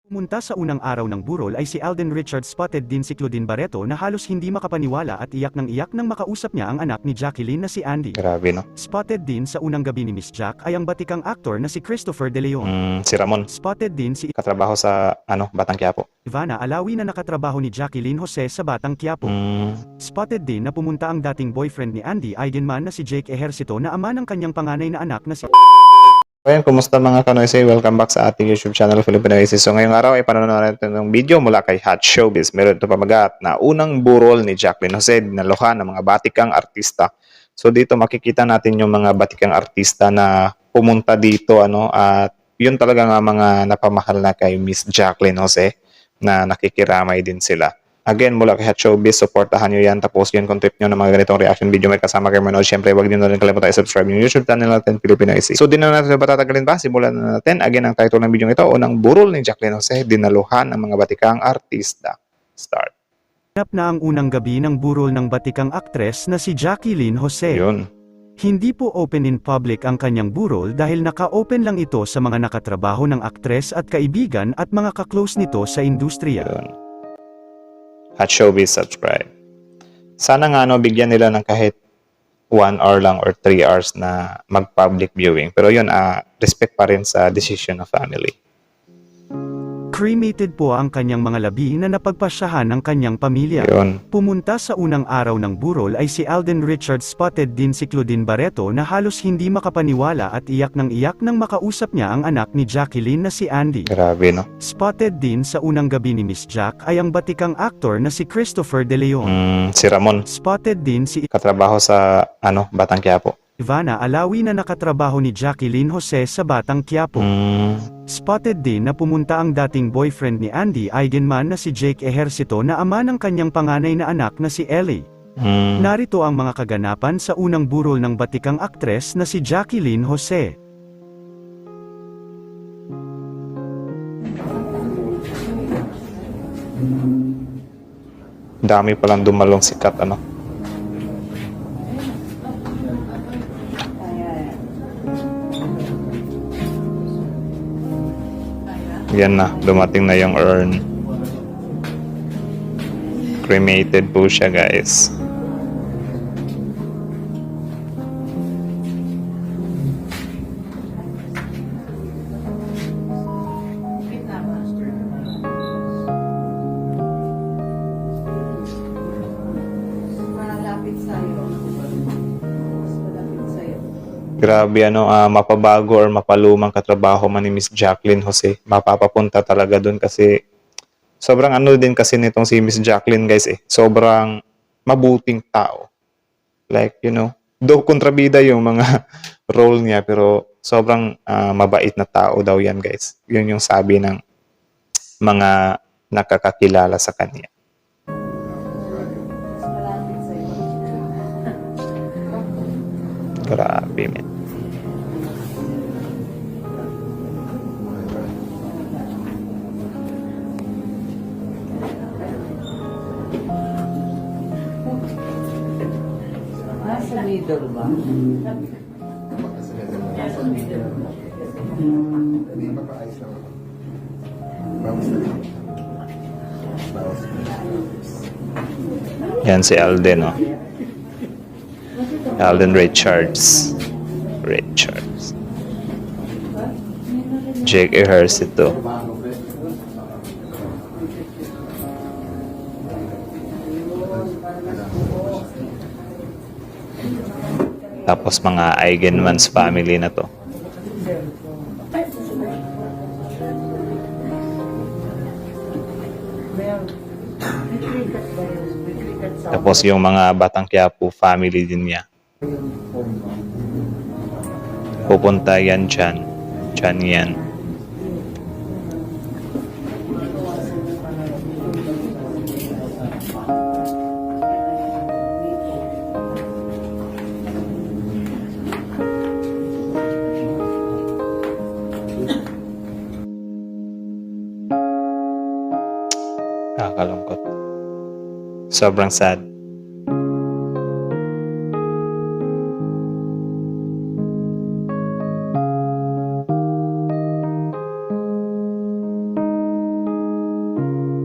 Pumunta sa unang araw ng burol ay si Alden Richards, spotted din si Claudine Barreto na halos hindi makapaniwala at iyak nang makausap niya ang anak ni Jacqueline na si Andy. Grabe, no? Spotted din sa unang gabi ni Miss Jack ay ang batikang aktor na si Christopher De Leon. Si Ramon, Spotted din si katrabaho sa, Batang Quiapo. Ivana Alawi na nakatrabaho ni Jacqueline Jose sa Batang Quiapo. Spotted din na pumunta ang dating boyfriend ni Andy Eigenman na si Jake Ejercito na ama ng kanyang panganay na anak na si Ayan, kumusta mga kanoise? Welcome back sa ating YouTube channel, Filipino Aces. So ngayong araw ay panonood natin ng video mula kay Hot Showbiz. Meron ito pamagat na unang burol ni Jacqueline Jose, dinaluhan ng mga batikang artista. So dito makikita natin yung mga batikang artista na pumunta dito, at yun talaga nga mga napamahal na kay Miss Jacqueline Jose na nakikiramay din sila. Again, mula kay Hot Showbiz, supportahan nyo yan. Tapos yun, kung trip nyo ng mga ganitong reaction video may kasama kayo manood. Siyempre, wag nyo na rin kalimutan i-subscribe yung YouTube channel natin, Filipino AC. So, di na natin patatagalin pa. Simulan na natin. Again, ang title ng video ito, unang burol ni Jacqueline Jose, dinaluhan ng mga batikang artista. Start. Ganap na ang unang gabi ng burol ng batikang aktres na si Jacqueline Jose. Yun. Hindi po open in public ang kanyang burol dahil naka-open lang ito sa mga nakatrabaho ng aktres at kaibigan at mga kaklose nito sa industriya. Yun. Hot Showbiz, subscribe. Sana nga bigyan nila ng kahit 1 hour lang or 3 hours na mag-public viewing. Pero yun, respect pa rin sa decision of family. Cremated po ang kanyang mga labi na napagpasyahan ng kanyang pamilya. Yun. Pumunta sa unang araw ng burol ay si Alden Richards, spotted din si Claudine Barreto na halos hindi makapaniwala at iyak nang makausap niya ang anak ni Jacqueline na si Andy. Grabe, no? Spotted din sa unang gabi ni Miss Jack ay ang batikang aktor na si Christopher De Leon. Si Ramon, Spotted din si katrabaho sa, Batang Quiapo. Ivana Alawi na nakatrabaho ni Jacqueline Jose sa Batang Quiapo. Spotted din na pumunta ang dating boyfriend ni Andy Eigenman na si Jake Ejercito na ama ng kanyang panganay na anak na si Ellie. Narito ang mga kaganapan sa unang burol ng batikang aktres na si Jacqueline Jose. Dami palang dumalong sikat, Yan na, dumating na yung urn. Cremated po siya, guys. Grabe, mapabago or mapalumang katrabaho man ni Miss Jacqueline Jose. Mapapapunta talaga dun kasi sobrang din kasi nitong si Miss Jacqueline, guys, sobrang mabuting tao. Like, though kontrabida yung mga role niya, pero sobrang mabait na tao daw yan, guys. Yun yung sabi ng mga nakakakilala sa kanya. Grabe, man. Sa middle ba? Sa middle. Yan si Alden, Alden Richards. Jake Ejercito. Tapos mga Eigenman's family na to. Tapos yung mga Batang Quiapo family din niya. Pupunta yan dyan. Dyan yan. Nakakalungkot. Sobrang sad.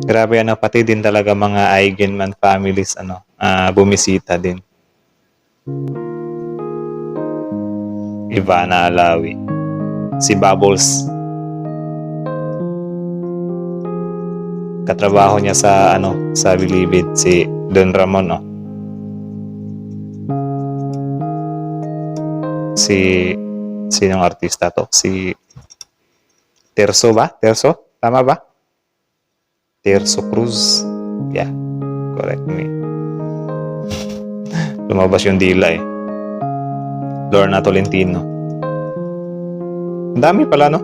Grabe ano, pati din talaga mga Eigenman families bumisita din. Ivana Alawi, si Bubbles. Katrabaho niya sa Bilibid si Don Ramon, no. Sinong artista to? Si Terso ba? Terso? Tama ba? Terso Cruz. Yeah, correct me. Lumabas yung dila eh. Lorna Tolentino. Ang dami pala, no?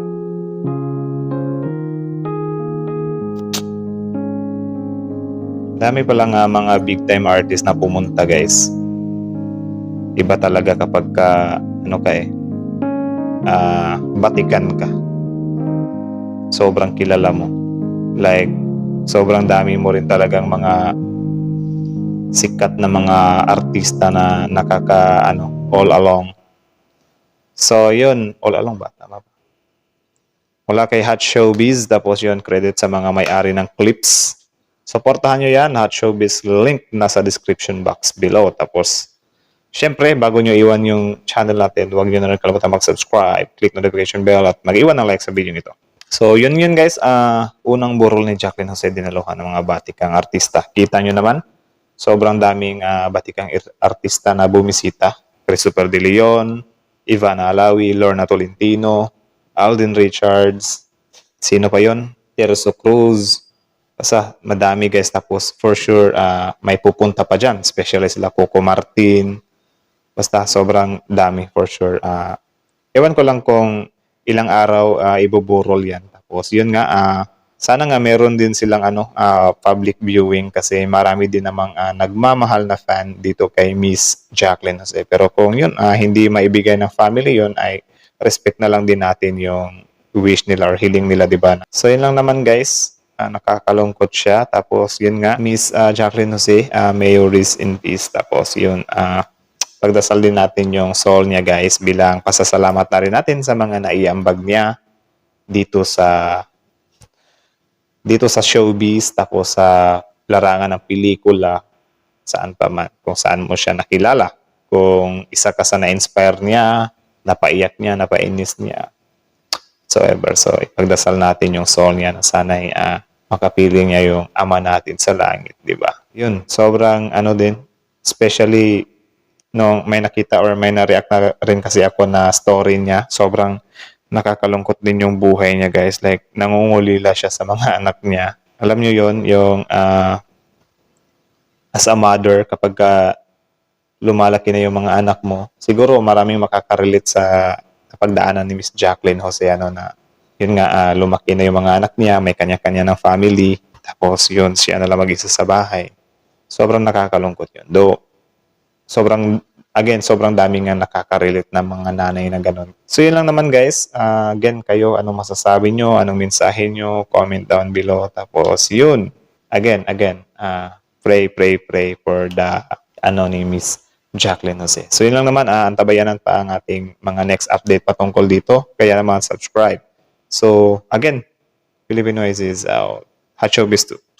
Dami pala nga mga big time artist na pumunta, guys. Iba talaga kapag batikan ka. Sobrang kilala mo. Like, sobrang dami mo rin talagang mga sikat na mga artista na all along. So, yun, all along ba? Tama ba? Mula kay Hot Showbiz, tapos yun, credit sa mga may-ari ng clips. Supportahan nyo yan, Hot Showbiz, link nasa description box below. Tapos, syempre, bago nyo iwan yung channel natin, huwag nyo na rin kalimutan mag-subscribe, click notification bell, at mag-iwan ng like sa video nito. So, yun guys, unang burol ni Jacqueline Jose dinaluhan ng mga batikang artista. Kita nyo naman, sobrang daming batikang artista na bumisita. Christopher De Leon, Ivana Alawi, Lorna Tolentino, Alden Richards, sino pa yon? Terzo Cruz. Basta madami guys, tapos for sure may pupunta pa dyan, especially sila Coco Martin. Basta sobrang dami for sure. Ewan ko lang kung ilang araw ibuburol yan. Tapos yun nga, sana nga meron din silang public viewing kasi marami din namang nagmamahal na fan dito kay Miss Jacqueline Jose. Pero kung yun, hindi maibigay ng family yun, ay respect na lang din natin yung wish nila or hiling nila, diba? So yun lang naman guys. Nakakalungkot siya. Tapos yun nga, Miss Jacqueline Jose, may you rest in peace. Tapos yun, pagdasal din natin yung soul niya guys bilang pasasalamat na rin natin sa mga naiambag niya dito sa showbiz, tapos sa larangan ng pelikula, saan pa man, kung saan mo siya nakilala. Kung isa ka sa na-inspire niya, napaiyak niya, napainis niya, so ipagdasal natin yung soul niya na sana'y makapiling niya yung ama natin sa langit, di ba? Yun, sobrang din, especially nung may nakita or may na-react na rin kasi ako na story niya, sobrang nakakalungkot din yung buhay niya guys. Like, nangungulila siya sa mga anak niya. Alam niyo yon yung as a mother, kapag lumalaki na yung mga anak mo, siguro maraming makakarelate sa pagdaanan ni Miss Jacqueline Jose, na yun nga, lumaki na yung mga anak niya, may kanya-kanya ng family, tapos yun, siya na lang mag-isa sa bahay. Sobrang nakakalungkot yun. Though, sobrang dami nga nakaka-relate na mga nanay na ganun. So yun lang naman guys. Again, kayo, anong masasabi nyo? Anong mensahe nyo? Comment down below. Tapos yun, again, pray for the ni Miss Jacqueline Jose. So yun lang naman, antabayanan pa ang ating mga next update patungkol dito. Kaya naman subscribe. So again, Filipinoises out. Hot Showbiz 2.